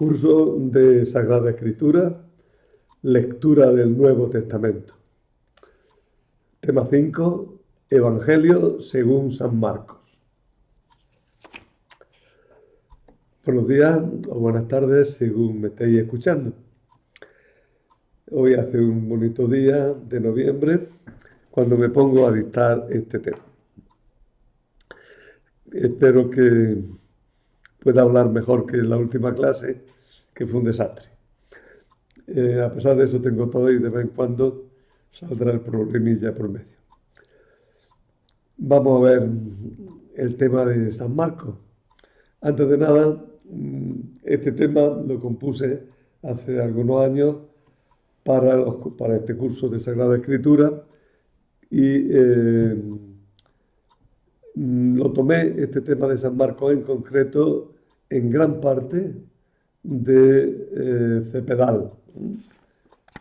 Curso de Sagrada Escritura, lectura del Nuevo Testamento. Tema 5, Evangelio según San Marcos. Buenos días o buenas tardes según me estéis escuchando. Hoy hace un bonito día de noviembre cuando me pongo a dictar este tema. Espero que pueda hablar mejor que en la última clase, que fue un desastre. A pesar de eso tengo todo y de vez en cuando saldrá el problemilla por medio. Vamos a ver el tema de San Marcos. Antes de nada, este tema lo compuse hace algunos años para este curso de Sagrada Escritura y lo tomé, este tema de San Marcos en concreto, en gran parte de Cepedal,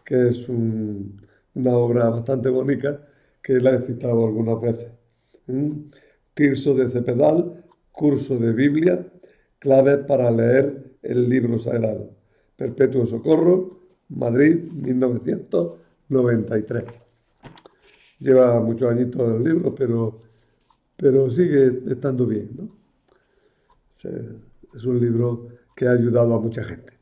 que es una obra bastante bonita que la he citado algunas veces. Tirso de Cepedal, curso de Biblia, claves para leer el libro sagrado. Perpetuo Socorro, Madrid, 1993. Lleva muchos añitos el libro, pero sigue estando bien, ¿no? Es un libro que ha ayudado a mucha gente.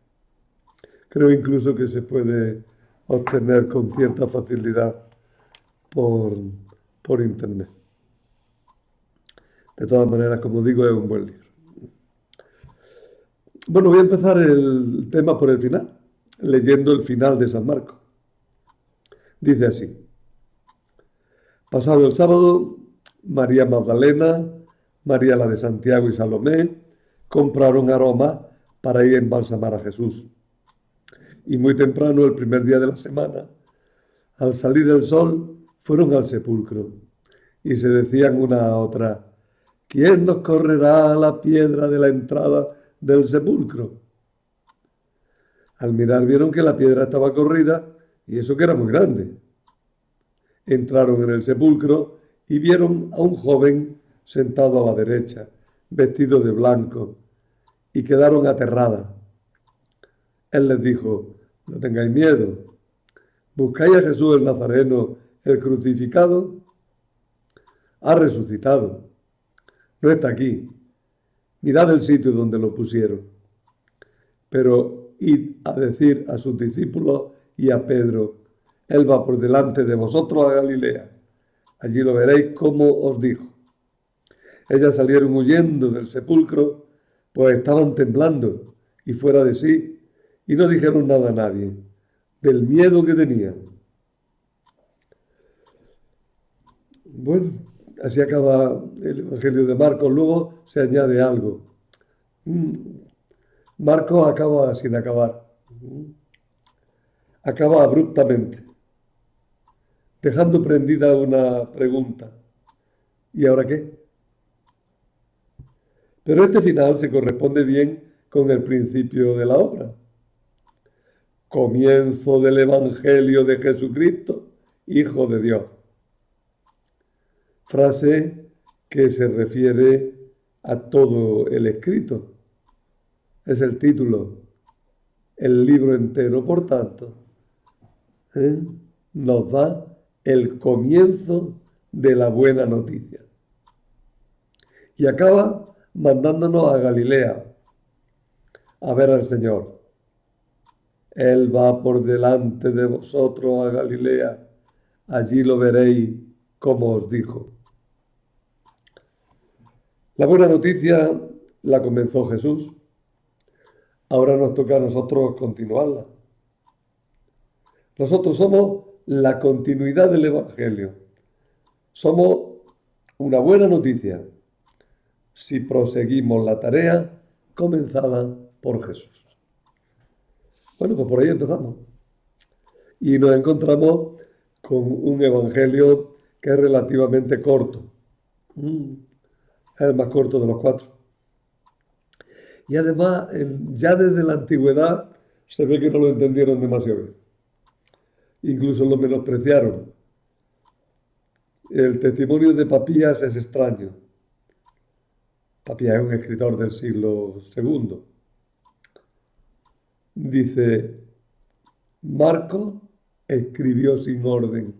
Creo incluso que se puede obtener con cierta facilidad por internet. De todas maneras, como digo, es un buen libro. Bueno, voy a empezar el tema por el final, leyendo el final de San Marcos. Dice así: pasado el sábado, María Magdalena, María la de Santiago y Salomé compraron aromas para ir a embalsamar a Jesús. Y muy temprano, el primer día de la semana, al salir el sol, fueron al sepulcro y se decían una a otra: ¿quién nos correrá la piedra de la entrada del sepulcro? Al mirar vieron que la piedra estaba corrida y eso que era muy grande. Entraron en el sepulcro y vieron a un joven sentado a la derecha, vestido de blanco, y quedaron aterradas. Él les dijo: no tengáis miedo. ¿Buscáis a Jesús el Nazareno, el crucificado? Ha resucitado. No está aquí. Mirad el sitio donde lo pusieron. Pero id a decir a sus discípulos y a Pedro: Él va por delante de vosotros a Galilea. Allí lo veréis como os dijo. Ellas salieron huyendo del sepulcro, pues estaban temblando y fuera de sí, y no dijeron nada a nadie, del miedo que tenían. Bueno, así acaba el Evangelio de Marcos. Luego se añade algo. Marcos acaba sin acabar. Acaba abruptamente, dejando prendida una pregunta. ¿Y ahora qué? Pero este final se corresponde bien con el principio de la obra. Comienzo del Evangelio de Jesucristo, Hijo de Dios. Frase que se refiere a todo el escrito. Es el título, el libro entero, por tanto, nos da el comienzo de la buena noticia. Y acaba mandándonos a Galilea a ver al Señor. Él va por delante de vosotros a Galilea, allí lo veréis como os dijo. La buena noticia la comenzó Jesús. Ahora nos toca a nosotros continuarla. Nosotros somos la continuidad del Evangelio. Somos una buena noticia si proseguimos la tarea comenzada por Jesús. Bueno, pues por ahí empezamos. Y nos encontramos con un Evangelio que es relativamente corto. Es el más corto de los 4. Y además, ya desde la antigüedad se ve que no lo entendieron demasiado bien. Incluso lo menospreciaron. El testimonio de Papías es extraño. Papías es un escritor del siglo II. dice, Marcos escribió sin orden.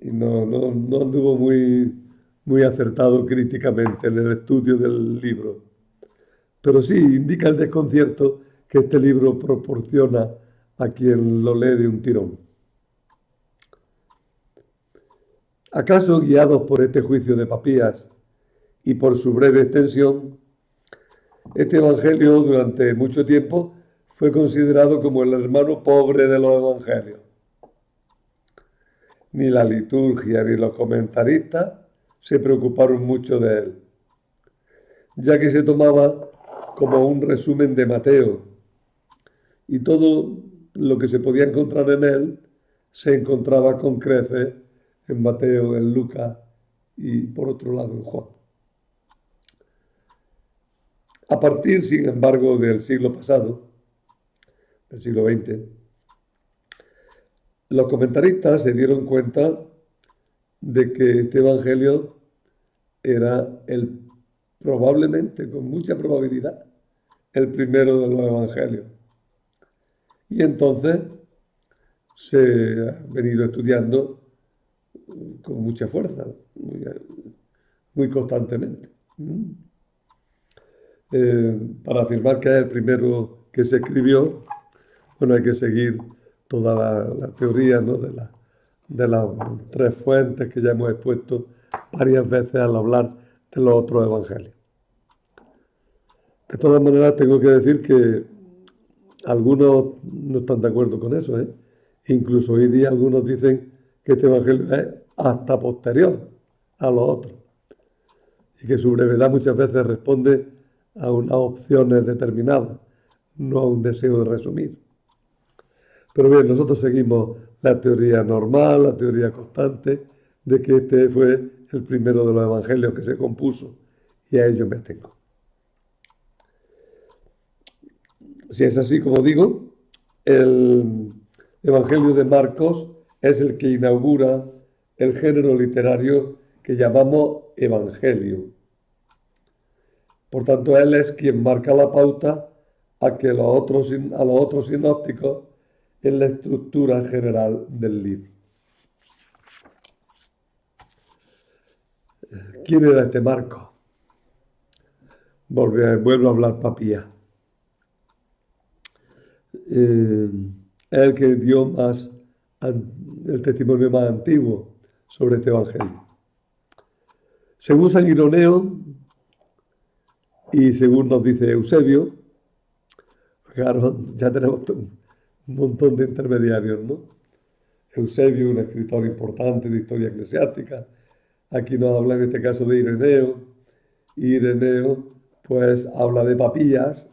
Y no anduvo muy acertado críticamente en el estudio del libro. Pero sí indica el desconcierto que este libro proporciona a quien lo lee de un tirón. ¿Acaso, guiados por este juicio de Papías y por su breve extensión, este evangelio durante mucho tiempo fue considerado como el hermano pobre de los evangelios? Ni la liturgia ni los comentaristas se preocuparon mucho de él, ya que se tomaba como un resumen de Mateo, y todo lo que se podía encontrar en él se encontraba con creces en Mateo, en Lucas y por otro lado en Juan. A partir, sin embargo, del siglo pasado, del siglo XX, los comentaristas se dieron cuenta de que este evangelio era probablemente, con mucha probabilidad, el primero de los evangelios. Y entonces se ha venido estudiando con mucha fuerza, muy constantemente. Para afirmar que es el primero que se escribió, bueno, hay que seguir toda la teoría, ¿no?, de las tres fuentes que ya hemos expuesto varias veces al hablar de los otros evangelios. De todas maneras, tengo que decir que algunos no están de acuerdo con eso, ¿eh? Incluso hoy día algunos dicen que este evangelio es hasta posterior a los otros y que su brevedad muchas veces responde a unas opciones determinadas, no a un deseo de resumir. Pero bien, nosotros seguimos la teoría normal, la teoría constante, de que este fue el primero de los evangelios que se compuso, y a ello me atengo. Si es así como digo, el Evangelio de Marcos es el que inaugura el género literario que llamamos evangelio. Por tanto, él es quien marca la pauta a los otros sinópticos en la estructura general del libro. ¿Quién era este Marcos? Vuelvo a hablar Papías. Es el que dio el testimonio más antiguo sobre este evangelio. Según San Ireneo y según nos dice Eusebio, claro, ya tenemos un montón de intermediarios, ¿no? Eusebio, un escritor importante de historia eclesiástica, aquí nos habla en este caso de Ireneo, y Ireneo pues habla de Papías,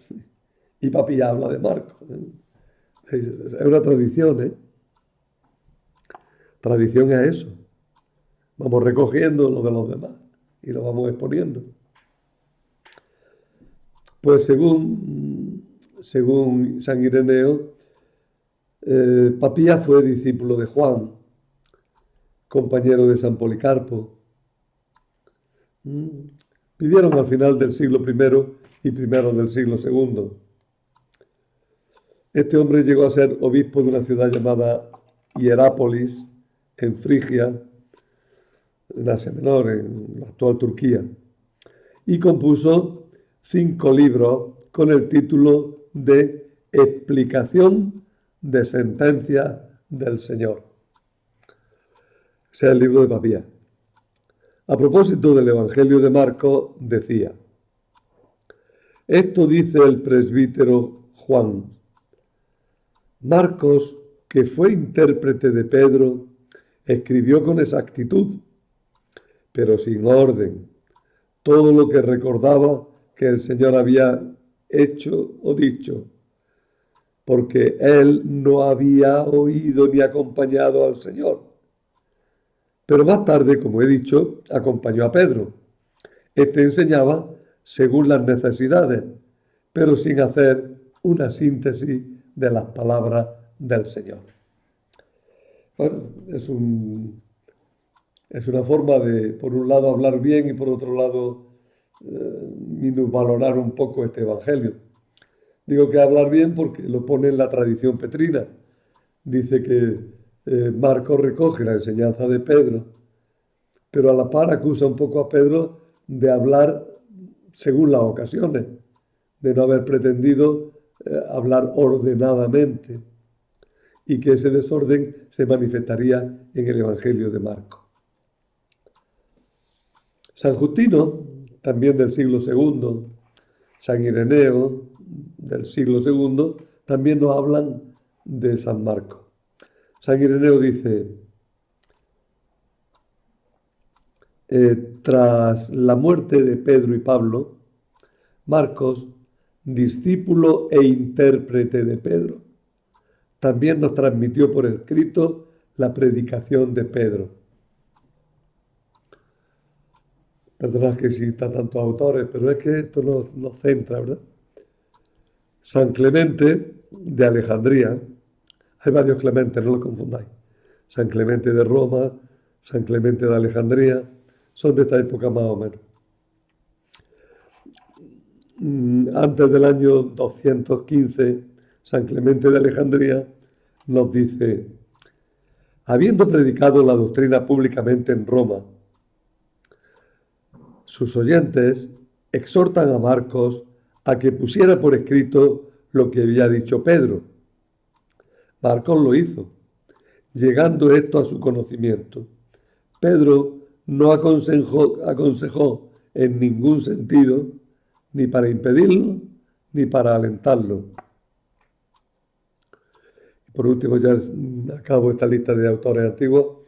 y Papías habla de Marcos. Es una tradición, ¿eh? Tradición es eso. Vamos recogiendo lo de los demás y lo vamos exponiendo. Pues según San Ireneo, Papías fue discípulo de Juan, compañero de San Policarpo. Vivieron al final del siglo I y primero del siglo II. Este hombre llegó a ser obispo de una ciudad llamada Hierápolis, en Frigia, en Asia Menor, en la actual Turquía, y compuso 5 libros con el título de Explicación de Sentencia del Señor. Ese es el libro de Papías. A propósito del Evangelio de Marcos, decía: esto dice el presbítero Juan. Marcos, que fue intérprete de Pedro, escribió con exactitud, pero sin orden, todo lo que recordaba que el Señor había hecho o dicho, porque él no había oído ni acompañado al Señor. Pero más tarde, como he dicho, acompañó a Pedro. Este enseñaba según las necesidades, pero sin hacer una síntesis de las palabras del Señor. Bueno, es una forma de, por un lado, hablar bien y por otro lado, minusvalorar un poco este evangelio. Digo que hablar bien porque lo pone en la tradición petrina. Dice que Marcos recoge la enseñanza de Pedro, pero a la par acusa un poco a Pedro de hablar según las ocasiones, de no haber pretendido hablar ordenadamente y que ese desorden se manifestaría en el Evangelio de Marcos. San Justino, también del siglo II, San Ireneo, del siglo II, también nos hablan de San Marcos. San Ireneo dice, tras la muerte de Pedro y Pablo, Marcos, discípulo e intérprete de Pedro, también nos transmitió por escrito la predicación de Pedro. Perdonad que exista tantos autores, pero es que esto nos centra, ¿verdad? San Clemente de Alejandría, hay varios Clementes, no lo confundáis. San Clemente de Roma, San Clemente de Alejandría, son de esta época más o menos. Antes del año 215, San Clemente de Alejandría nos dice, habiendo predicado la doctrina públicamente en Roma, sus oyentes exhortan a Marcos a que pusiera por escrito lo que había dicho Pedro. Marcos lo hizo, llegando esto a su conocimiento. Pedro no aconsejó en ningún sentido, ni para impedirlo, ni para alentarlo. Por último, ya acabo esta lista de autores antiguos.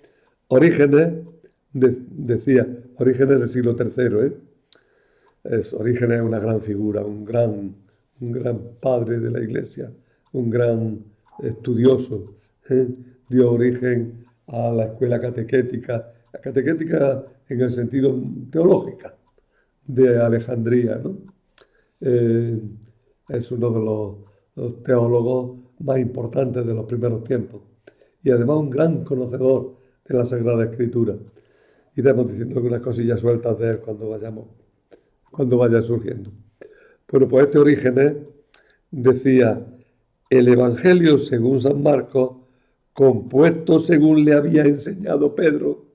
Orígenes, decía, Orígenes del siglo III, Orígenes es una gran figura, un gran padre de la Iglesia, un gran estudioso. Dio origen a la escuela catequética, la catequética en el sentido teológica de Alejandría, ¿no? Es uno de los teólogos más importantes de los primeros tiempos y además un gran conocedor de la Sagrada Escritura. Iremos diciendo algunas cosillas sueltas de él cuando vaya surgiendo. Bueno, pues este Orígenes decía, el Evangelio según San Marcos, compuesto según le había enseñado Pedro.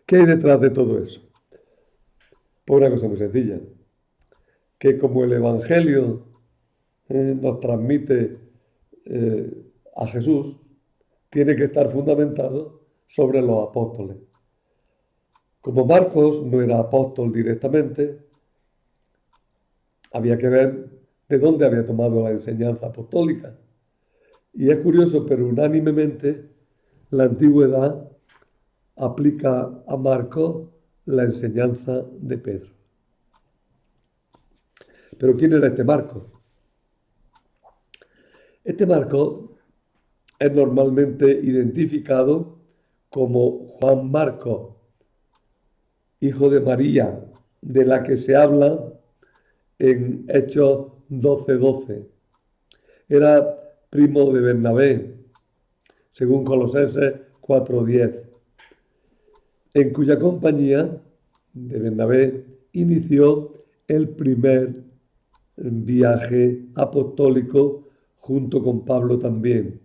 ¿Qué hay detrás de todo eso? Pues una cosa muy sencilla, que como el Evangelio nos transmite a Jesús, tiene que estar fundamentado sobre los apóstoles. Como Marcos no era apóstol directamente, había que ver de dónde había tomado la enseñanza apostólica. Y es curioso, pero unánimemente la antigüedad aplica a Marcos la enseñanza de Pedro. Pero ¿quién era este Marcos? Este Marcos es normalmente identificado como Juan Marcos, hijo de María, de la que se habla en Hechos 12:12. Era primo de Bernabé, según Colosenses 4:10, en cuya compañía de Bernabé inició el primer viaje apostólico junto con Pablo también,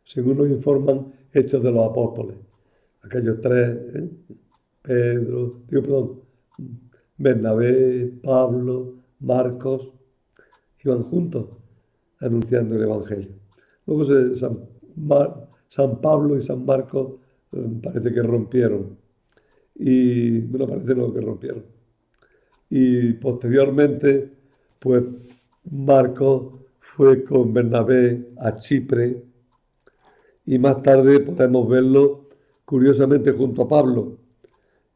según nos informan Hechos de los Apóstoles. Aquellos tres, Bernabé, Pablo, Marcos, iban juntos anunciando el Evangelio. Luego San Pablo y San Marcos parece que rompieron. Y bueno, parece no que rompieron. Y posteriormente, pues Marcos fue con Bernabé a Chipre y más tarde podemos verlo curiosamente junto a Pablo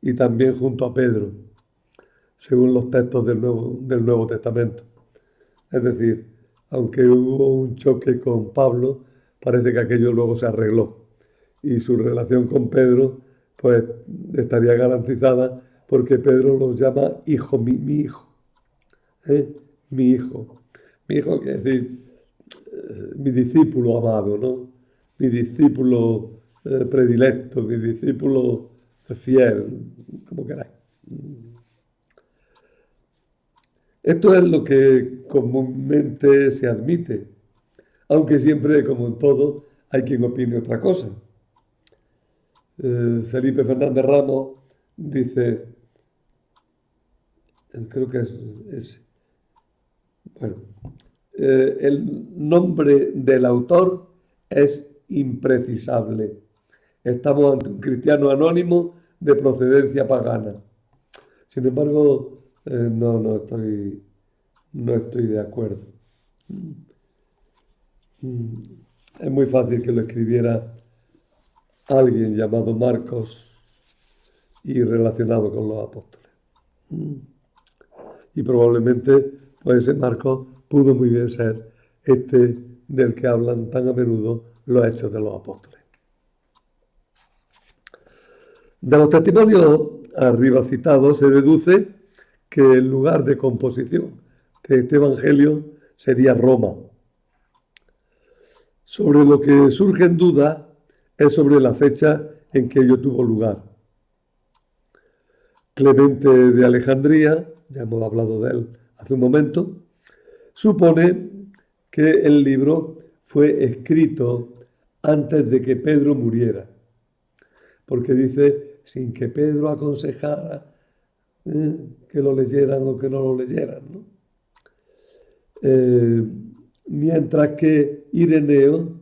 y también junto a Pedro, según los textos del Nuevo Testamento. Es decir, aunque hubo un choque con Pablo, parece que aquello luego se arregló. Y su relación con Pedro, pues estaría garantizada porque Pedro los llama hijo, mi hijo. Mi hijo. Mi hijo quiere decir mi discípulo amado, ¿no? Mi discípulo predilecto, mi discípulo fiel, como queráis. Esto es lo que comúnmente se admite, aunque siempre, como en todo, hay quien opine otra cosa. Felipe Fernández Ramos dice, creo que es bueno, el nombre del autor es imprecisable. Estamos ante un cristiano anónimo de procedencia pagana. Sin embargo, no estoy de acuerdo. Es muy fácil que lo escribiera alguien llamado Marcos y relacionado con los apóstoles. Y probablemente, pues ese Marcos pudo muy bien ser este del que hablan tan a menudo los hechos de los apóstoles. De los testimonios arriba citados se deduce que el lugar de composición de este evangelio sería Roma. Sobre lo que surgen dudas es sobre la fecha en que ello tuvo lugar. Clemente de Alejandría, ya hemos hablado de él hace un momento, supone que el libro fue escrito antes de que Pedro muriera, porque dice, sin que Pedro aconsejara que lo leyeran o que no lo leyeran, ¿no? Mientras que Ireneo,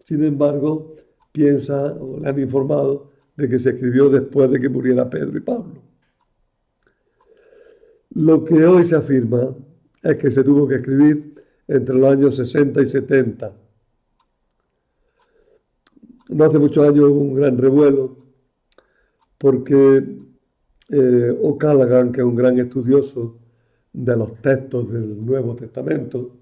sin embargo, piensa o le han informado de que se escribió después de que muriera Pedro y Pablo. Lo que hoy se afirma es que se tuvo que escribir entre los años 60 y 70. No hace muchos años hubo un gran revuelo porque O'Callaghan, que es un gran estudioso de los textos del Nuevo Testamento,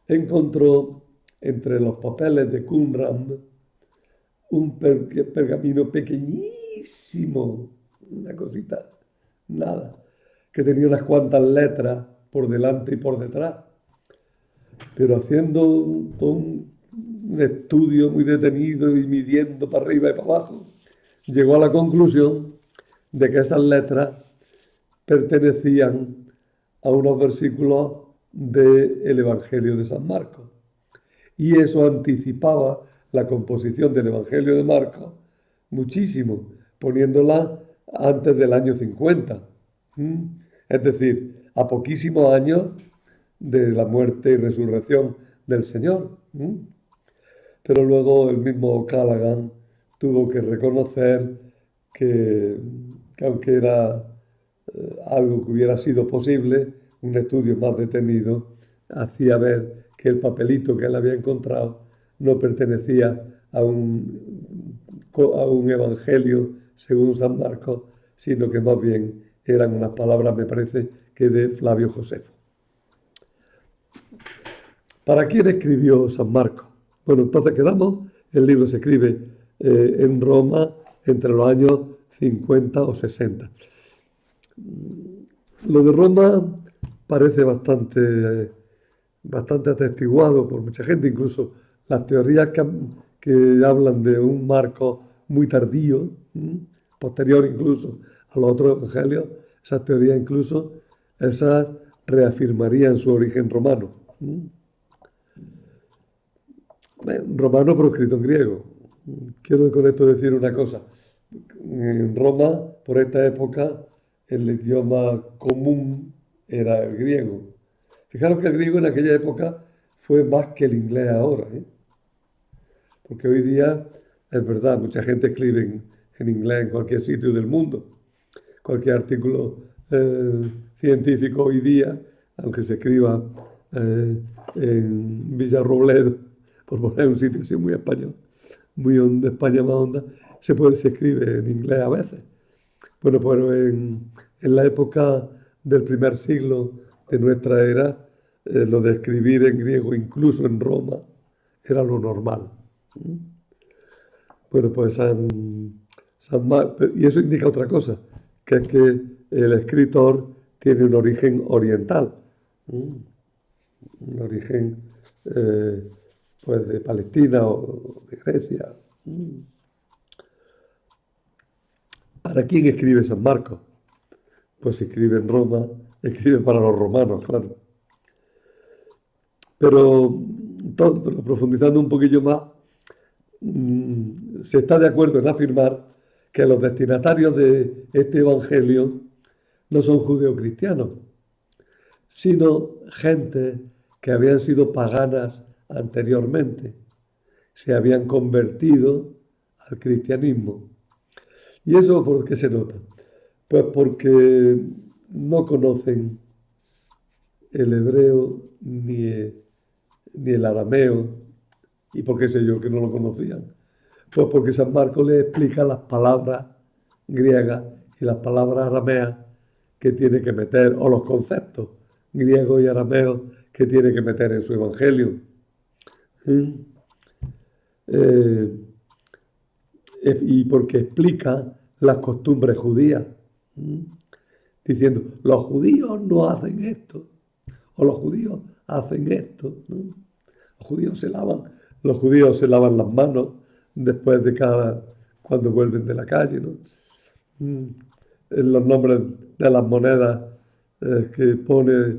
encontró entre los papeles de Qumran un pergamino pequeñísimo, una cosita, nada, que tenía unas cuantas letras por delante y por detrás. Pero haciendo un estudio muy detenido y midiendo para arriba y para abajo, llegó a la conclusión de que esas letras pertenecían a unos versículos del Evangelio de San Marcos. Y eso anticipaba la composición del Evangelio de Marcos muchísimo, poniéndola antes del año 50. Es decir, a poquísimos años de la muerte y resurrección del Señor. Pero luego el mismo Callaghan tuvo que reconocer que aunque era algo que hubiera sido posible, un estudio más detenido hacía ver que el papelito que él había encontrado no pertenecía a un evangelio según San Marcos, sino que más bien eran unas palabras, me parece, que de Flavio Josefo. ¿Para quién escribió San Marcos? Bueno, entonces quedamos, el libro se escribe en Roma entre los años 50 o 60. Lo de Roma parece bastante atestiguado por mucha gente, incluso las teorías que hablan de un Marcos muy tardío, posterior incluso a los otros evangelios, esas teorías incluso, esas reafirmarían su origen romano. Romano pero escrito en griego. Quiero con esto decir una cosa. En Roma, por esta época, el idioma común era el griego. Fijaros que el griego en aquella época fue más que el inglés ahora, ¿eh? Porque hoy día, es verdad, mucha gente escribe en inglés en cualquier sitio del mundo. Cualquier artículo científico hoy día, aunque se escriba en Villarrobledo, por poner un sitio así muy español, muy de España más honda, se escribe en inglés a veces. Bueno, pero en la época del primer siglo de nuestra era, lo de escribir en griego, incluso en Roma, era lo normal. Bueno, pues y eso indica otra cosa, que es que el escritor tiene un origen oriental, un origen pues de Palestina o de Grecia. ¿Para quién escribe San Marcos? pues si escribe en Roma, escribe para los romanos, claro. Pero profundizando un poquillo más, se está de acuerdo en afirmar que los destinatarios de este evangelio no son judeocristianos, sino gente que habían sido paganas anteriormente, se habían convertido al cristianismo. ¿Y eso por qué se nota? Pues porque no conocen el hebreo ni el arameo. ¿Y por qué sé yo que no lo conocían? Pues porque San Marcos les explica las palabras griegas y las palabras arameas que tiene que meter, o los conceptos griegos y arameos que tiene que meter en su evangelio. ¿Mm? Eh, y porque explica las costumbres judías, diciendo, los judíos no hacen esto, o los judíos hacen esto, ¿no? Los judíos se lavan las manos después de cuando vuelven de la calle, ¿no? En los nombres de las monedas que pone,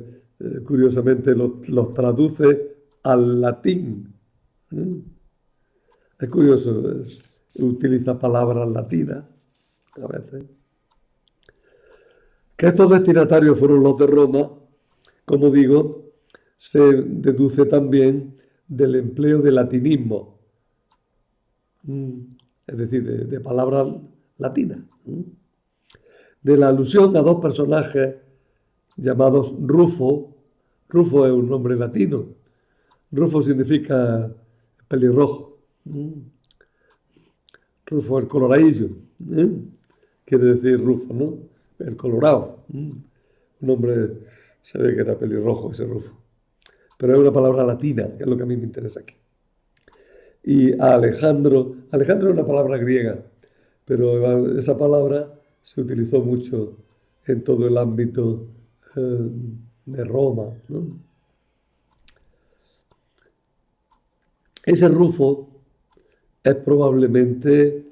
curiosamente los traduce al latín. Es curioso, utiliza palabras latinas a veces. Que estos destinatarios fueron los de Roma, como digo, se deduce también del empleo de latinismo, es decir, de palabras latinas, de la alusión a dos personajes llamados Rufo. Rufo es un nombre latino. Rufo significa pelirrojo. Rufo el coloradillo, quiere decir Rufo, ¿no? El colorado. Un hombre, se ve que era pelirrojo ese Rufo. Pero es una palabra latina, que es lo que a mí me interesa aquí. Y a Alejandro es una palabra griega, pero esa palabra se utilizó mucho en todo el ámbito de Roma, ¿no? Ese Rufo es probablemente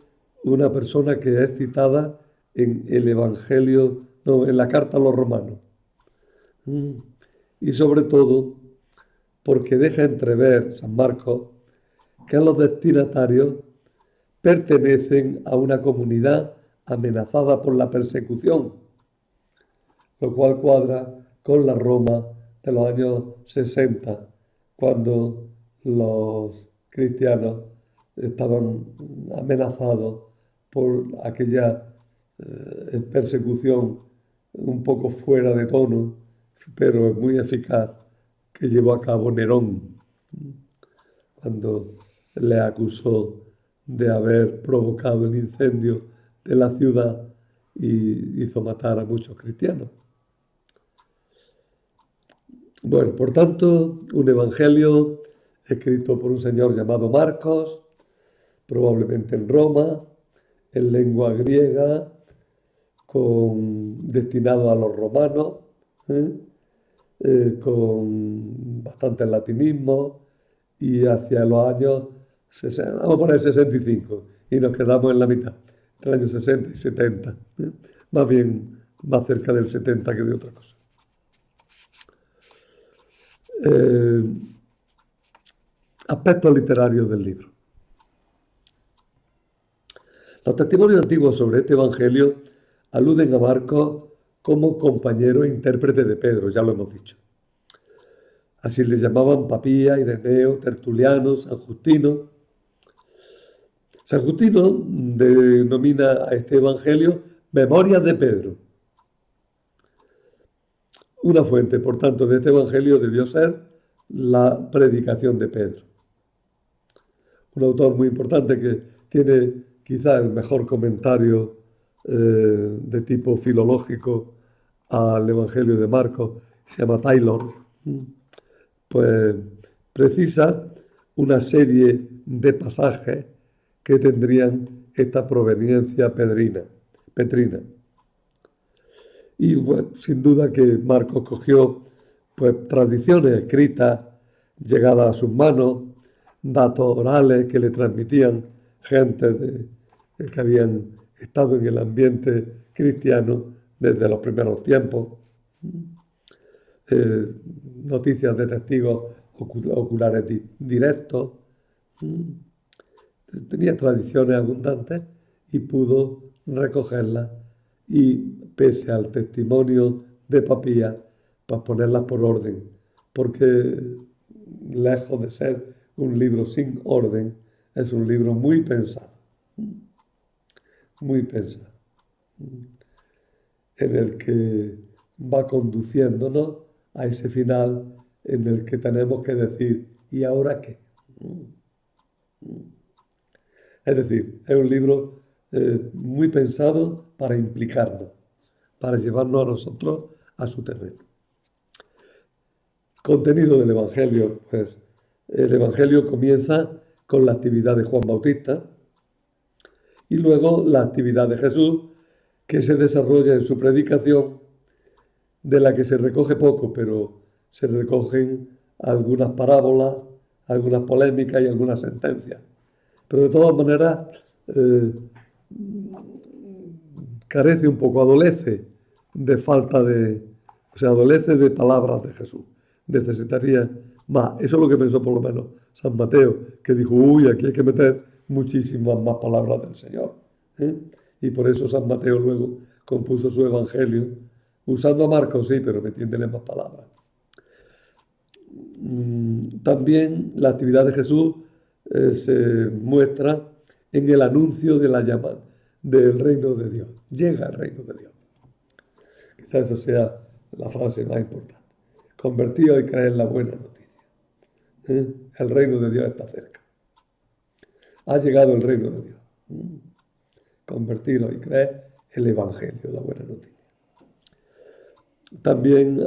una persona que es citada en el Evangelio, no, en la carta a los romanos. Y sobre todo porque deja entrever San Marcos que los destinatarios pertenecen a una comunidad amenazada por la persecución, lo cual cuadra con la Roma de los años 60, cuando los cristianos estaban amenazados por aquella persecución un poco fuera de tono, pero muy eficaz, que llevó a cabo Nerón, cuando le acusó de haber provocado el incendio de la ciudad y hizo matar a muchos cristianos. Bueno, por tanto, un evangelio escrito por un señor llamado Marcos, probablemente en Roma, en lengua griega, destinado a los romanos, con bastante latinismo, y hacia los años 60, vamos a poner 65, y nos quedamos en la mitad, entre el año 60 y 70, más bien más cerca del 70 que de otra cosa. Aspectos literarios del libro. Los testimonios antiguos sobre este evangelio aluden a Marcos como compañero e intérprete de Pedro, ya lo hemos dicho. Así le llamaban Papía, Ireneo, Tertuliano, San Justino. San Justino denomina a este evangelio Memorias de Pedro. Una fuente, por tanto, de este evangelio debió ser la predicación de Pedro. Un autor muy importante que tiene quizá el mejor comentario de tipo filológico al Evangelio de Marcos, se llama Taylor, pues precisa una serie de pasajes que tendrían esta proveniencia petrina. Y bueno, sin duda que Marcos cogió pues tradiciones escritas llegadas a sus manos, datos orales que le transmitían gente que habían estado en el ambiente cristiano desde los primeros tiempos, eh, noticias de testigos oculares directos. Tenía tradiciones abundantes y pudo recogerlas y, pese al testimonio de Papías, pues ponerlas por orden, porque lejos de ser un libro sin orden, es un libro muy pensado, en el que va conduciéndonos a ese final en el que tenemos que decir, ¿y ahora qué? Es decir, es un libro muy pensado para implicarnos, para llevarnos a nosotros a su terreno. Contenido del Evangelio, pues el Evangelio comienza con la actividad de Juan Bautista y luego la actividad de Jesús, que se desarrolla en su predicación, de la que se recoge poco, pero se recogen algunas parábolas, algunas polémicas y algunas sentencias. Pero de todas maneras carece un poco, adolece de falta de, o sea, adolece de palabras de Jesús. Necesitaría más. Eso es lo que pensó por lo menos San Mateo, que dijo, uy, aquí hay que meter muchísimas más palabras del Señor. Y por eso San Mateo luego compuso su evangelio, usando a Marcos, sí, pero metiéndole más palabras. También la actividad de Jesús se muestra en el anuncio de la llamada del reino de Dios. Llega el reino de Dios. Quizás esa sea la frase más importante. Convertido y creer en la buena noticia. El reino de Dios está cerca. Ha llegado el reino de Dios. Convertido y creer el evangelio, la buena noticia. También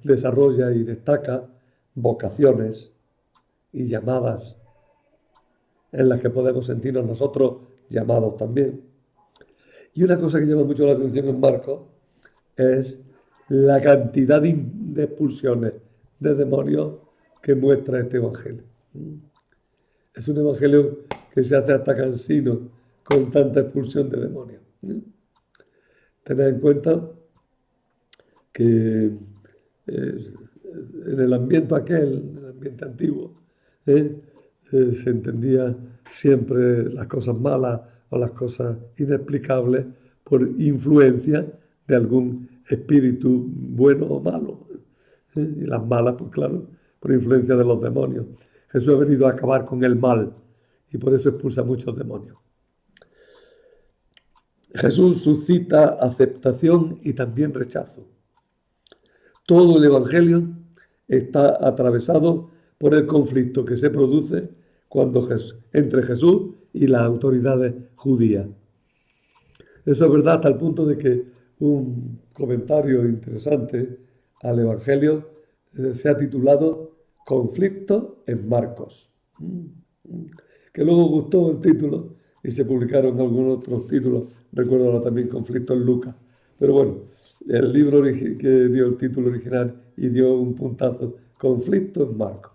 desarrolla y destaca vocaciones y llamadas en las que podemos sentirnos nosotros llamados también. Y una cosa que llama mucho la atención en Marcos es la cantidad de expulsiones de demonios que muestra este evangelio. Es un evangelio que se hace hasta cansino con tanta expulsión de demonios. Tened en cuenta que en el ambiente en el ambiente antiguo, se entendía siempre las cosas malas o las cosas inexplicables por influencia de algún espíritu bueno o malo. Y las malas, pues claro, por influencia de los demonios. Jesús ha venido a acabar con el mal y por eso expulsa muchos demonios. Jesús suscita aceptación y también rechazo. Todo el Evangelio está atravesado por el conflicto que se produce entre Jesús y las autoridades judías. Eso es verdad hasta el punto de que un comentario interesante al Evangelio se ha titulado Conflicto en Marcos, que luego gustó el título y se publicaron algunos otros títulos, recuerdo ahora también Conflicto en Lucas. Pero bueno, el libro que dio el título original y dio un puntazo, Conflicto en Marcos.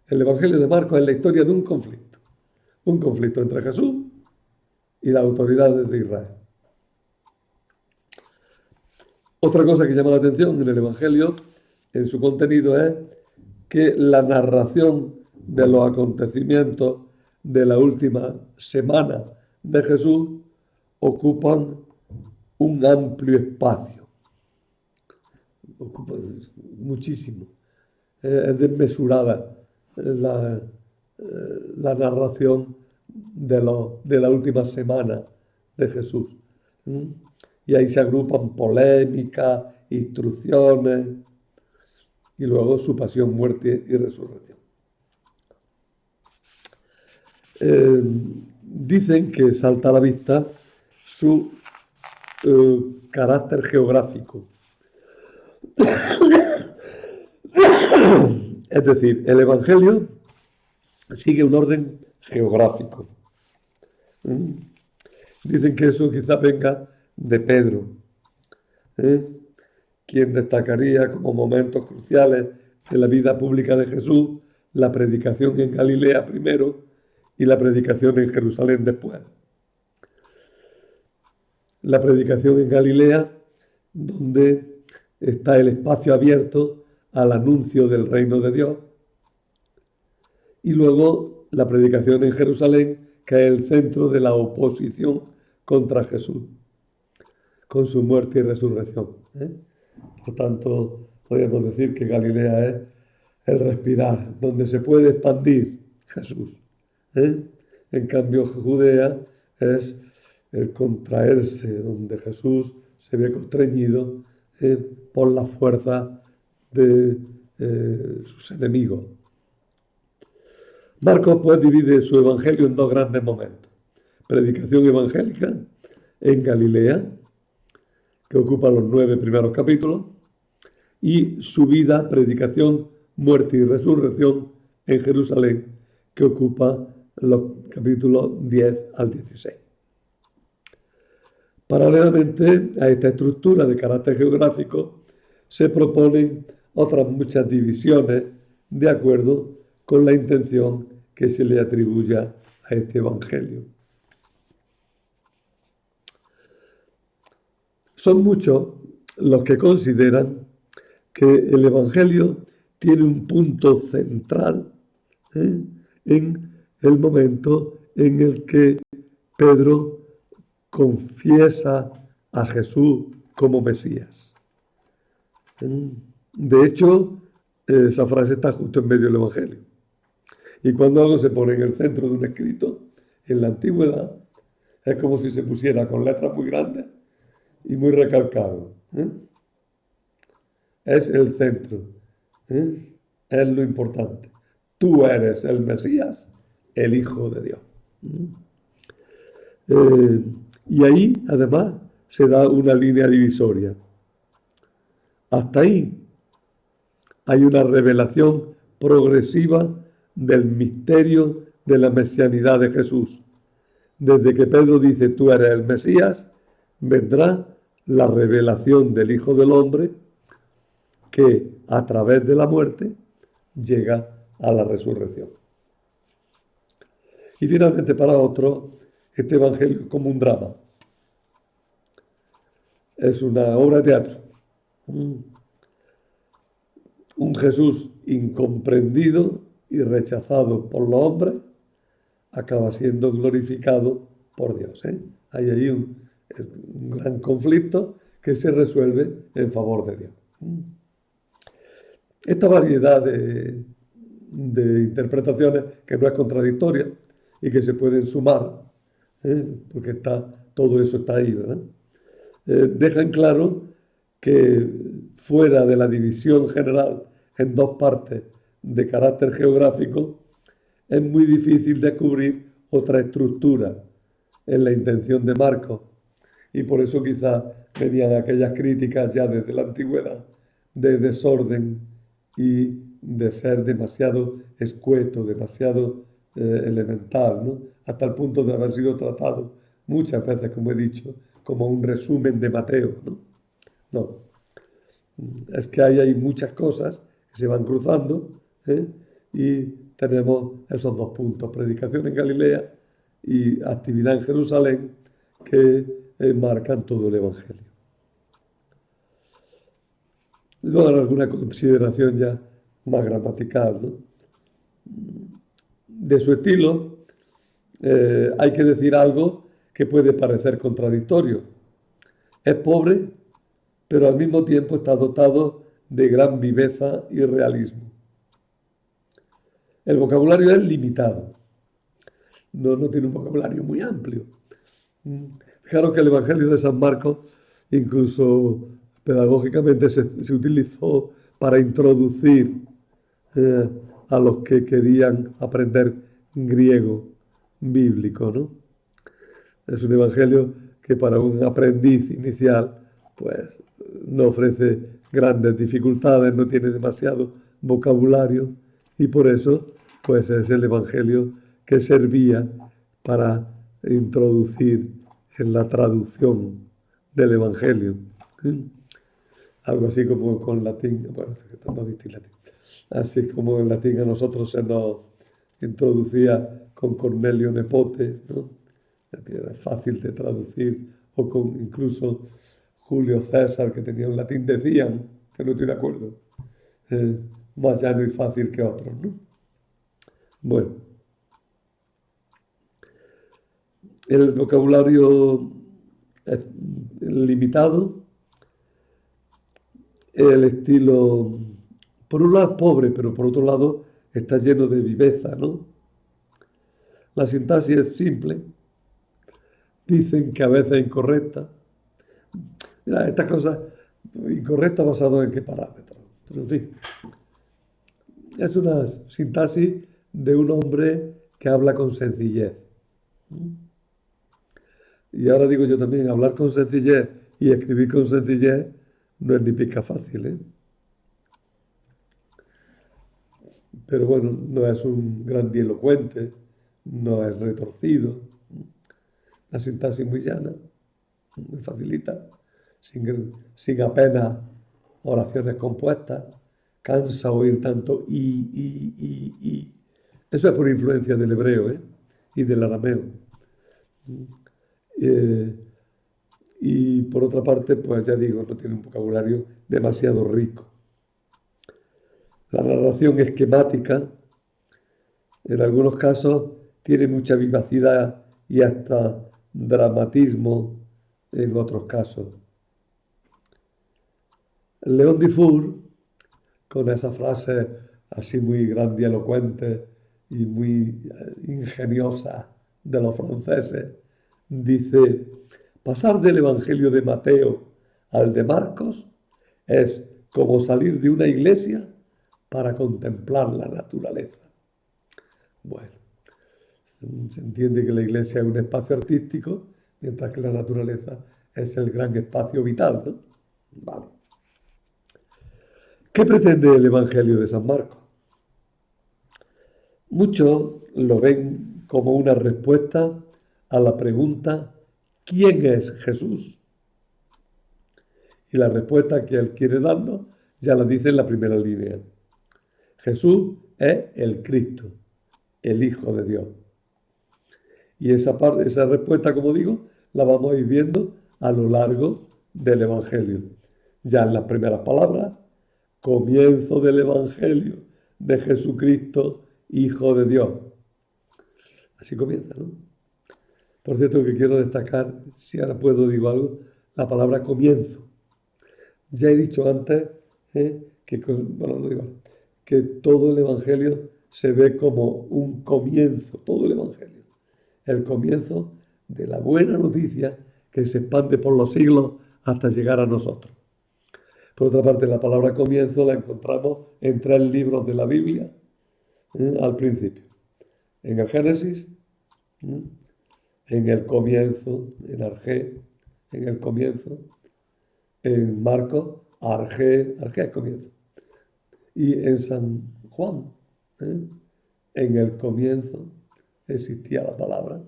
El Evangelio de Marcos es la historia de un conflicto entre Jesús y las autoridades de Israel. Otra cosa que llama la atención en el Evangelio, en su contenido, es que la narración de los acontecimientos de la última semana de Jesús ocupan un amplio espacio. Ocupan muchísimo. Es desmesurada la narración de la última semana de Jesús. Y ahí se agrupan polémicas, instrucciones y luego su pasión, muerte y resurrección. Dicen que salta a la vista su carácter geográfico. Es decir, el Evangelio sigue un orden geográfico. Dicen que eso quizá venga de Pedro, quien destacaría como momentos cruciales de la vida pública de Jesús la predicación en Galilea primero y la predicación en Jerusalén después. la predicación en Galilea, donde está el espacio abierto al anuncio del reino de Dios. Y luego la predicación en Jerusalén, que es el centro de la oposición contra Jesús, con su muerte y resurrección. Por tanto, podríamos decir que Galilea es el respirar, donde se puede expandir Jesús. En cambio, Judea es el contraerse, donde Jesús se ve constreñido por la fuerza de sus enemigos. Marcos pues divide su evangelio en dos grandes momentos. Predicación evangélica en Galilea, que ocupa los 9 primeros capítulos, y su vida, predicación, muerte y resurrección en Jerusalén, que ocupa los capítulos 10 al 16. Paralelamente a esta estructura de carácter geográfico, se proponen otras muchas divisiones de acuerdo con la intención que se le atribuya a este evangelio. Son muchos los que consideran que el evangelio tiene un punto central en el momento en el que Pedro confiesa a Jesús como Mesías. De hecho, esa frase está justo en medio del evangelio. Y cuando algo se pone en el centro de un escrito, en la antigüedad, es como si se pusiera con letras muy grandes y muy recalcado. Es el centro, es lo importante. Tú eres el Mesías, el Hijo de Dios. Y ahí, además, se da una línea divisoria. Hasta ahí hay una revelación progresiva del misterio de la mesianidad de Jesús. Desde que Pedro dice, tú eres el Mesías, vendrá la revelación del Hijo del Hombre, que a través de la muerte llega a la resurrección. Y finalmente, para otros, este evangelio es como un drama. Es una obra de teatro. Un Jesús incomprendido y rechazado por los hombres acaba siendo glorificado por Dios. Hay ahí un gran conflicto que se resuelve en favor de Dios. Esta variedad de interpretaciones, que no es contradictoria y que se pueden sumar, porque todo eso está ahí, ¿verdad? Dejan claro que fuera de la división general en dos partes de carácter geográfico, es muy difícil descubrir otra estructura en la intención de Marcos. Y por eso quizás venían aquellas críticas ya desde la antigüedad de desorden y de ser demasiado escueto, demasiado elemental, ¿no? Hasta el punto de haber sido tratado muchas veces, como he dicho, como un resumen de Mateo, ¿no? No, es que hay muchas cosas que se van cruzando, y tenemos esos dos puntos, predicación en Galilea y actividad en Jerusalén, que marcan todo el Evangelio. Luego alguna consideración ya más gramatical, ¿no? De su estilo, hay que decir algo que puede parecer contradictorio. Es pobre, pero al mismo tiempo está dotado de gran viveza y realismo. El vocabulario es limitado, no tiene un vocabulario muy amplio. Fijaros que el Evangelio de San Marcos, incluso pedagógicamente, se utilizó para introducir a los que querían aprender griego bíblico, ¿no? Es un evangelio que para un aprendiz inicial, pues, no ofrece grandes dificultades, no tiene demasiado vocabulario, y por eso, pues, es el evangelio que servía para introducir en la traducción del evangelio. Algo así como con latín, bueno, estamos distintos latín. Así como en latín a nosotros se nos introducía con Cornelio Nepote, ¿no? Era fácil de traducir, o con incluso Julio César, que tenía un latín, decían, que no estoy de acuerdo, eh, más llano y fácil que otros, ¿no? Bueno, el vocabulario es limitado, el estilo, por un lado es pobre, pero por otro lado está lleno de viveza, ¿no? La sintaxis es simple, dicen que a veces es incorrecta. Mira, estas cosas incorrectas basado en qué parámetros. Pero en fin, es una sintaxis de un hombre que habla con sencillez. Y ahora digo yo también, hablar con sencillez y escribir con sencillez no es ni pizca fácil, ¿eh? Pero bueno, no es un grandilocuente, no es retorcido, la sintaxis muy llana, muy facilita, sin apenas oraciones compuestas, cansa oír tanto y. Eso es por influencia del hebreo, ¿eh? Y del arameo. Eh, y por otra parte, pues ya digo, no tiene un vocabulario demasiado rico. La narración esquemática, en algunos casos, tiene mucha vivacidad y hasta dramatismo en otros casos. León Dufour, con esa frase así muy grandilocuente y muy ingeniosa de los franceses, dice, pasar del Evangelio de Mateo al de Marcos es como salir de una iglesia para contemplar la naturaleza. Bueno, se entiende que la iglesia es un espacio artístico, mientras que la naturaleza es el gran espacio vital, ¿no? Vale. ¿Qué pretende el Evangelio de San Marcos? Muchos lo ven como una respuesta a la pregunta ¿quién es Jesús? Y la respuesta que él quiere darnos ya la dice en la primera línea. Jesús es el Cristo, el Hijo de Dios. Y esa respuesta, como digo, la vamos a ir viendo a lo largo del Evangelio. Ya en las primeras palabras, comienzo del Evangelio de Jesucristo, Hijo de Dios. Así comienza, ¿no? Por cierto, que quiero destacar, si ahora puedo digo algo, la palabra comienzo. Ya he dicho antes bueno, no digo, que todo el Evangelio se ve como un comienzo, todo el Evangelio. El comienzo de la buena noticia que se expande por los siglos hasta llegar a nosotros. Por otra parte, la palabra comienzo la encontramos en 3 libros de la Biblia al principio. En el Génesis, en el comienzo, en Argé, en el comienzo, en Marcos, Argé es comienzo. Y en San Juan, en el comienzo existía la palabra.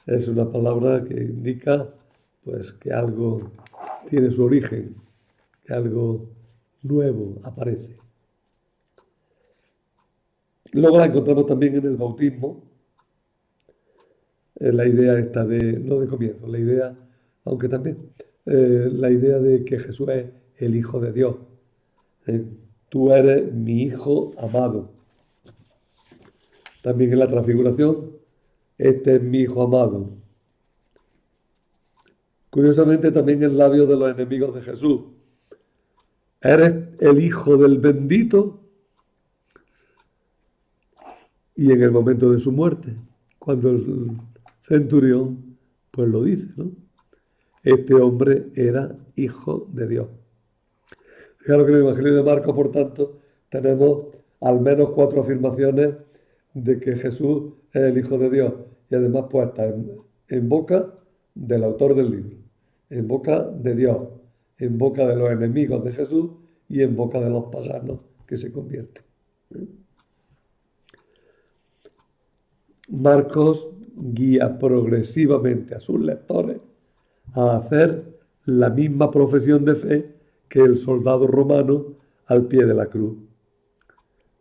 Es una palabra que indica pues, que algo tiene su origen, que algo nuevo aparece. Luego la encontramos también en el bautismo, la idea esta de, no de comienzo, la idea, aunque también, la idea de que Jesús es el Hijo de Dios. Tú eres mi Hijo amado. También en la transfiguración, este es mi Hijo amado. Curiosamente también en labios de los enemigos de Jesús. Eres el Hijo del bendito. Y en el momento de su muerte, cuando el centurión pues lo dice, ¿no? Este hombre era hijo de Dios. Fijaros que en el Evangelio de Marcos, por tanto, tenemos al menos 4 afirmaciones de que Jesús es el Hijo de Dios y además puesta en boca del autor del libro, en boca de Dios, en boca de los enemigos de Jesús y en boca de los paganos que se convierten. Marcos guía progresivamente a sus lectores a hacer la misma profesión de fe que el soldado romano al pie de la cruz.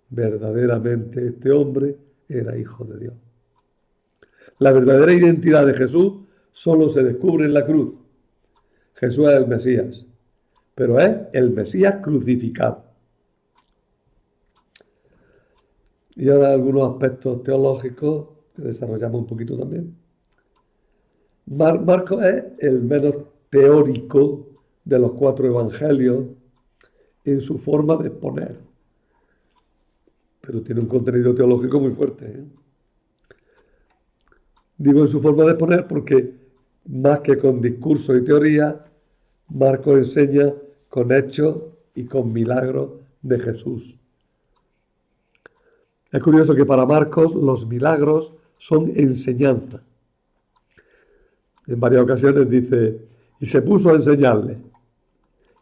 Verdaderamente este hombre era hijo de Dios. La verdadera identidad de Jesús solo se descubre en la cruz. Jesús es el Mesías, pero es el Mesías crucificado. Y ahora algunos aspectos teológicos que desarrollamos un poquito también. Marcos es el menos teórico de los 4 evangelios en su forma de exponer, pero tiene un contenido teológico muy fuerte, ¿eh? Digo en su forma de exponer porque más que con discurso y teoría, Marcos enseña con hechos y con milagros de Jesús. Es curioso que para Marcos los milagros son enseñanza. En varias ocasiones dice, y se puso a enseñarle.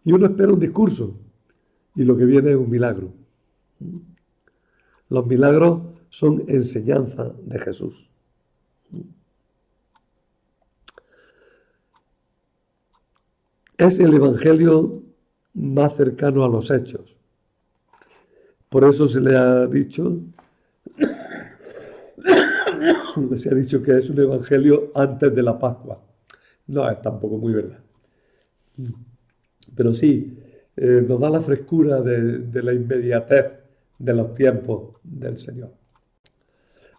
Y uno espera un discurso, y lo que viene es un milagro. Los milagros son enseñanza de Jesús. Es el evangelio más cercano a los hechos. Por eso se ha dicho que es un evangelio antes de la Pascua. No es tampoco muy verdad. Pero sí, nos da la frescura de la inmediatez de los tiempos del Señor.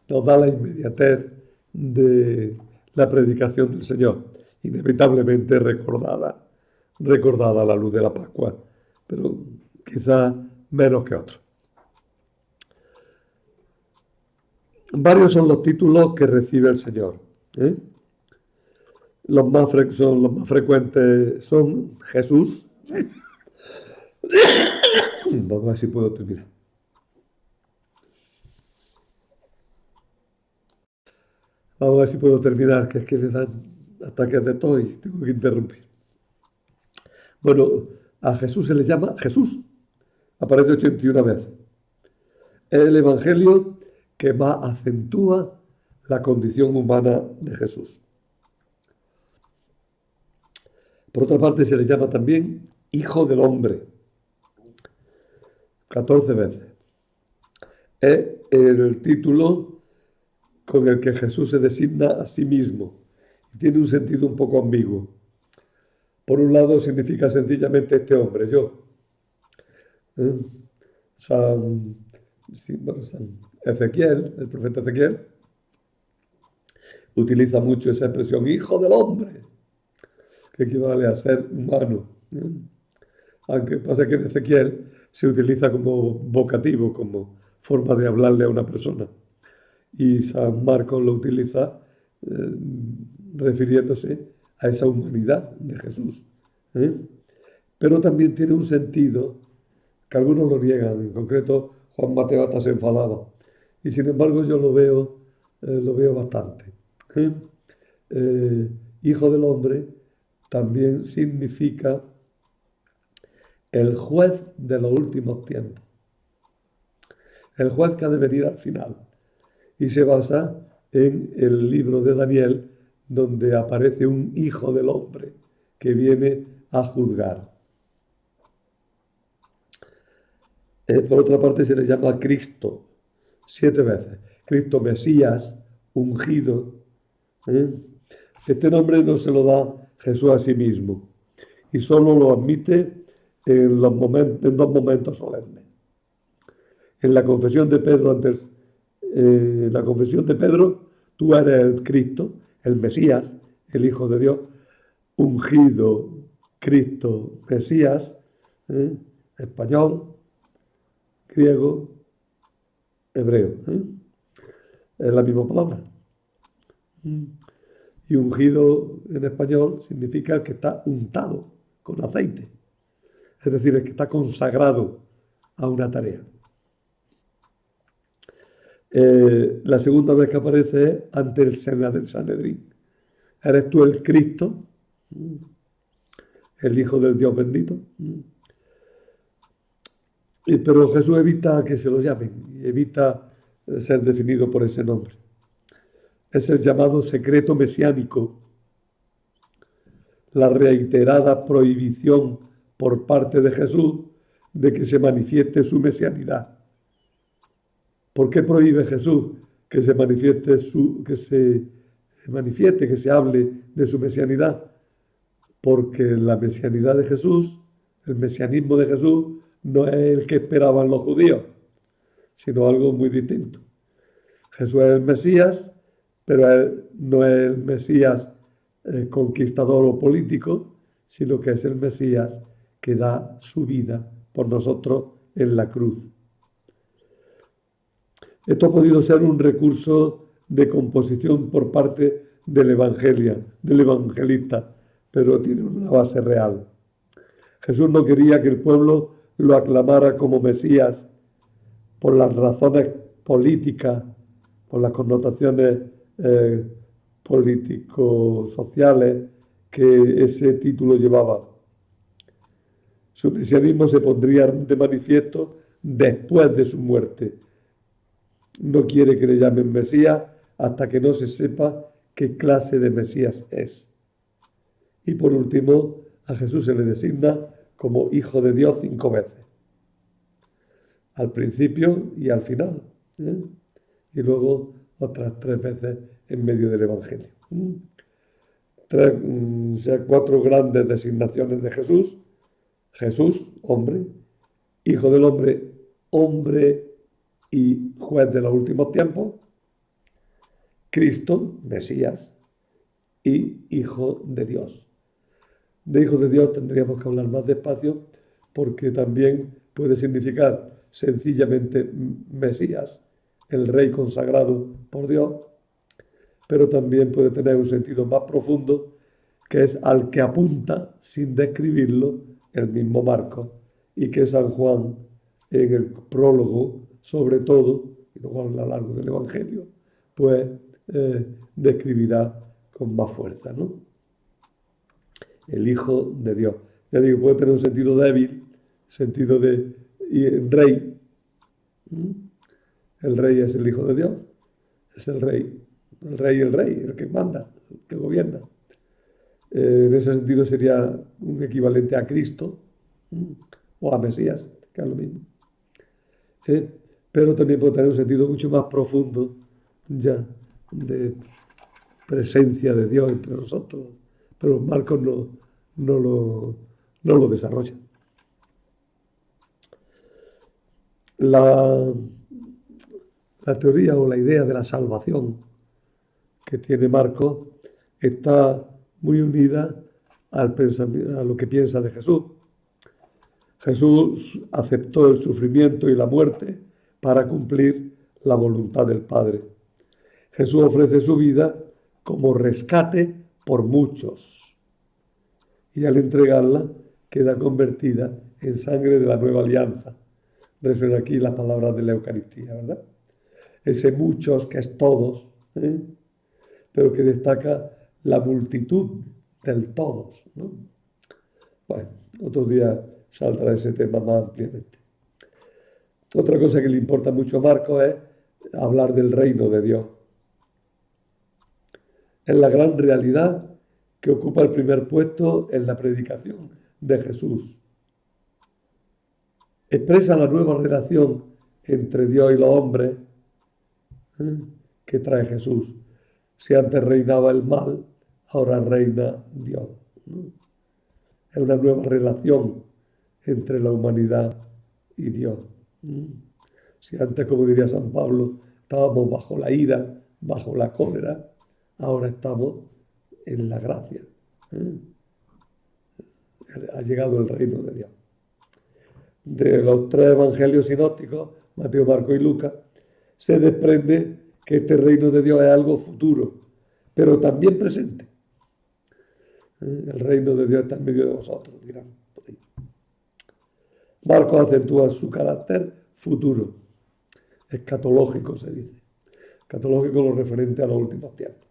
Nos da la inmediatez de la predicación del Señor, inevitablemente recordada a la luz de la Pascua, pero quizá menos que otros. Varios son los títulos que recibe el Señor, ¿eh? Los más frecuentes son Jesús. Vamos a ver si puedo terminar. Vamos a ver si puedo terminar, que es que me dan ataques de tos y tengo que interrumpir. Bueno, a Jesús se le llama Jesús. Aparece 81 veces. Es el evangelio que más acentúa la condición humana de Jesús. Por otra parte, se le llama también Hijo del Hombre. 14 veces. Es el título con el que Jesús se designa a sí mismo. Y tiene un sentido un poco ambiguo. Por un lado, significa sencillamente este hombre, yo. San Ezequiel, el profeta Ezequiel, utiliza mucho esa expresión, Hijo del Hombre, que equivale a ser humano. Aunque pasa que en Ezequiel se utiliza como vocativo, como forma de hablarle a una persona. Y San Marcos lo utiliza refiriéndose a esa humanidad de Jesús. Pero también tiene un sentido que algunos lo niegan. En concreto, Juan Mateo hasta se enfadaba. Y sin embargo yo lo veo bastante. Hijo del Hombre también significa el juez de los últimos tiempos. El juez que ha de venir al final. Y se basa en el libro de Daniel, donde aparece un hijo del hombre que viene a juzgar. Por otra parte se le llama Cristo 7 veces. Cristo Mesías, ungido. Este nombre no se lo da Jesús a sí mismo y solo lo admite en dos momentos solemnes. En la confesión de Pedro tú eres el Cristo, el Mesías, el Hijo de Dios, ungido, Cristo, Mesías, español, griego, hebreo. Es la misma palabra. Y ungido en español significa el que está untado con aceite. Es decir, el que está consagrado a una tarea. La segunda vez que aparece es ante el Sanedrín. ¿Eres tú el Cristo? El Hijo del Dios bendito. Pero Jesús evita que se lo llamen, evita ser definido por ese nombre. Es el llamado secreto mesiánico, la reiterada prohibición por parte de Jesús de que se manifieste su mesianidad. ¿Por qué prohíbe Jesús que se manifieste manifieste, que se hable de su mesianidad, porque la mesianidad de Jesús, el mesianismo de Jesús, no es el que esperaban los judíos, sino algo muy distinto. Jesús es el Mesías, pero él no es el Mesías conquistador o político, sino que es el Mesías que da su vida por nosotros en la cruz. Esto ha podido ser un recurso de composición por parte del evangelista, pero tiene una base real. Jesús no quería que el pueblo lo aclamara como Mesías por las razones políticas, por las connotaciones político-sociales que ese título llevaba. Su mesianismo se pondría de manifiesto después de su muerte. No quiere que le llamen Mesías hasta que no se sepa qué clase de Mesías es. Y por último, a Jesús se le designa como Hijo de Dios 5 veces. Al principio y al final. Y luego otras 3 veces en medio del Evangelio. 4 grandes designaciones de Jesús. Jesús, hombre. Hijo del hombre, hombre y juez de los últimos tiempos. Cristo, Mesías, y Hijo de Dios. De Hijo de Dios tendríamos que hablar más despacio porque también puede significar sencillamente Mesías, el Rey consagrado por Dios, pero también puede tener un sentido más profundo que es al que apunta, sin describirlo, el mismo Marcos, y que San Juan en el prólogo, sobre todo, y luego a lo largo del Evangelio, pues describirá con más fuerza, ¿no? El Hijo de Dios. Ya digo, puede tener un sentido débil, sentido de rey. El rey es el Hijo de Dios, es el rey, el que manda, el que gobierna. En ese sentido sería un equivalente a Cristo o a Mesías, que es lo mismo. Pero también puede tener un sentido mucho más profundo ya de presencia de Dios entre nosotros. Pero Marcos no lo desarrolla. La teoría o la idea de la salvación que tiene Marcos está muy unida al pensamiento, a lo que piensa de Jesús. Jesús aceptó el sufrimiento y la muerte para cumplir la voluntad del Padre. Jesús ofrece su vida como rescate por muchos. Y al entregarla queda convertida en sangre de la nueva alianza. Resuena aquí las palabras de la Eucaristía, ¿verdad? Ese muchos que es todos, pero que destaca la multitud del todos, ¿no? Bueno, otro día saldrá ese tema más ampliamente. Otra cosa que le importa mucho a Marcos es hablar del reino de Dios. Es la gran realidad que ocupa el primer puesto en la predicación de Jesús. Expresa la nueva relación entre Dios y los hombres que trae Jesús. Si antes reinaba el mal, ahora reina Dios. Es una nueva relación entre la humanidad y Dios. Si antes, como diría San Pablo, estábamos bajo la ira, bajo la cólera, ahora estamos en la gracia. Ha llegado el reino de Dios. De los 3 evangelios sinópticos, Mateo, Marcos y Lucas, se desprende que este reino de Dios es algo futuro, pero también presente. El reino de Dios está en medio de vosotros, dirán por ahí. Marcos acentúa su carácter futuro, escatológico se dice. Escatológico lo referente a los últimos tiempos.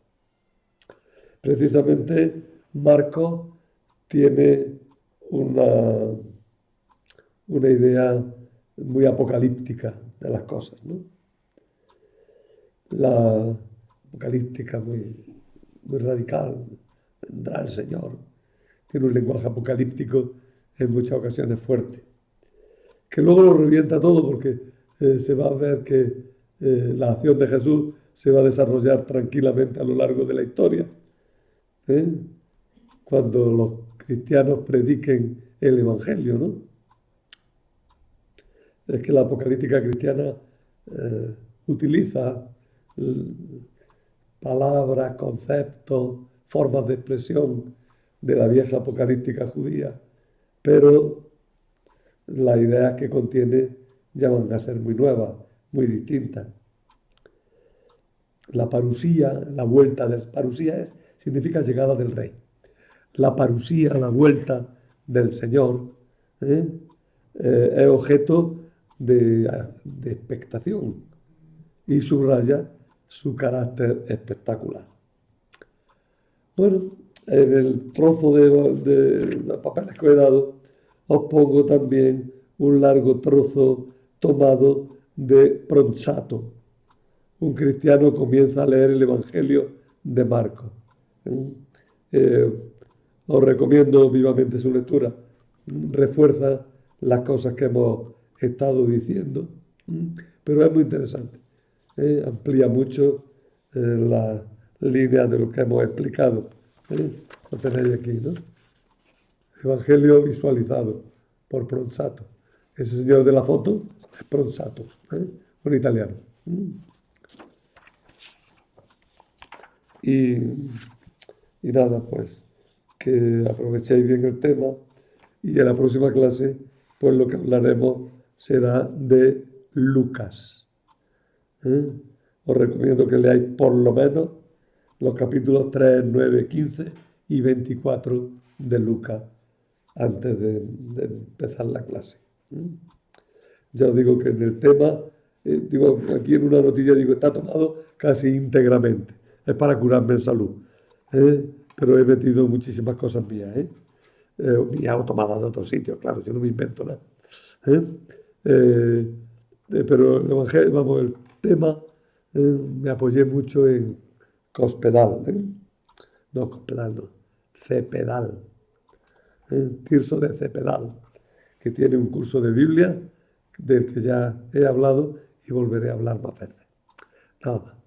Precisamente Marcos tiene una idea muy apocalíptica de las cosas, ¿no? La apocalíptica muy radical. Vendrá el Señor. Tiene un lenguaje apocalíptico en muchas ocasiones fuerte. Que luego lo revienta todo porque se va a ver que la acción de Jesús se va a desarrollar tranquilamente a lo largo de la historia, ¿eh? Cuando los cristianos prediquen el Evangelio, ¿no? Es que la apocalíptica cristiana utiliza palabras, conceptos, formas de expresión de la vieja apocalíptica judía, pero las ideas que contiene ya van a ser muy nuevas, muy distintas. La parusía, la vuelta del parusía significa llegada del rey. La parusía, la vuelta del Señor, ¿eh? Es objeto de expectación y subraya su carácter espectacular. Bueno, en el trozo de papeles que he dado, os pongo también un largo trozo tomado de Pronsato. Un cristiano comienza a leer el Evangelio de Marcos. Eh, Os recomiendo vivamente su lectura. Refuerza las cosas que hemos estado diciendo, pero es muy interesante. Amplía mucho la línea de lo que hemos explicado. Lo tenéis aquí, ¿no? Evangelio visualizado por Pronsato. Ese señor de la foto es Pronsato, un italiano. Y, y nada, pues que aprovechéis bien el tema y en la próxima clase, pues lo que hablaremos será de Lucas. Os recomiendo que leáis por lo menos los capítulos 3, 9, 15 y 24 de Lucas antes de empezar la clase. Ya os digo que en el tema, digo, aquí en una notilla digo, está tomado casi íntegramente. Es para curarme en salud. Pero he metido muchísimas cosas mías. Mías o tomadas de otros sitios, claro, yo no me invento nada. Pero el Evangelio, vamos, el tema, me apoyé mucho en Cospedal. No, Cospedal no, Cepedal. Tirso de Cepedal, que tiene un curso de Biblia del que ya he hablado y volveré a hablar más veces. Nada más.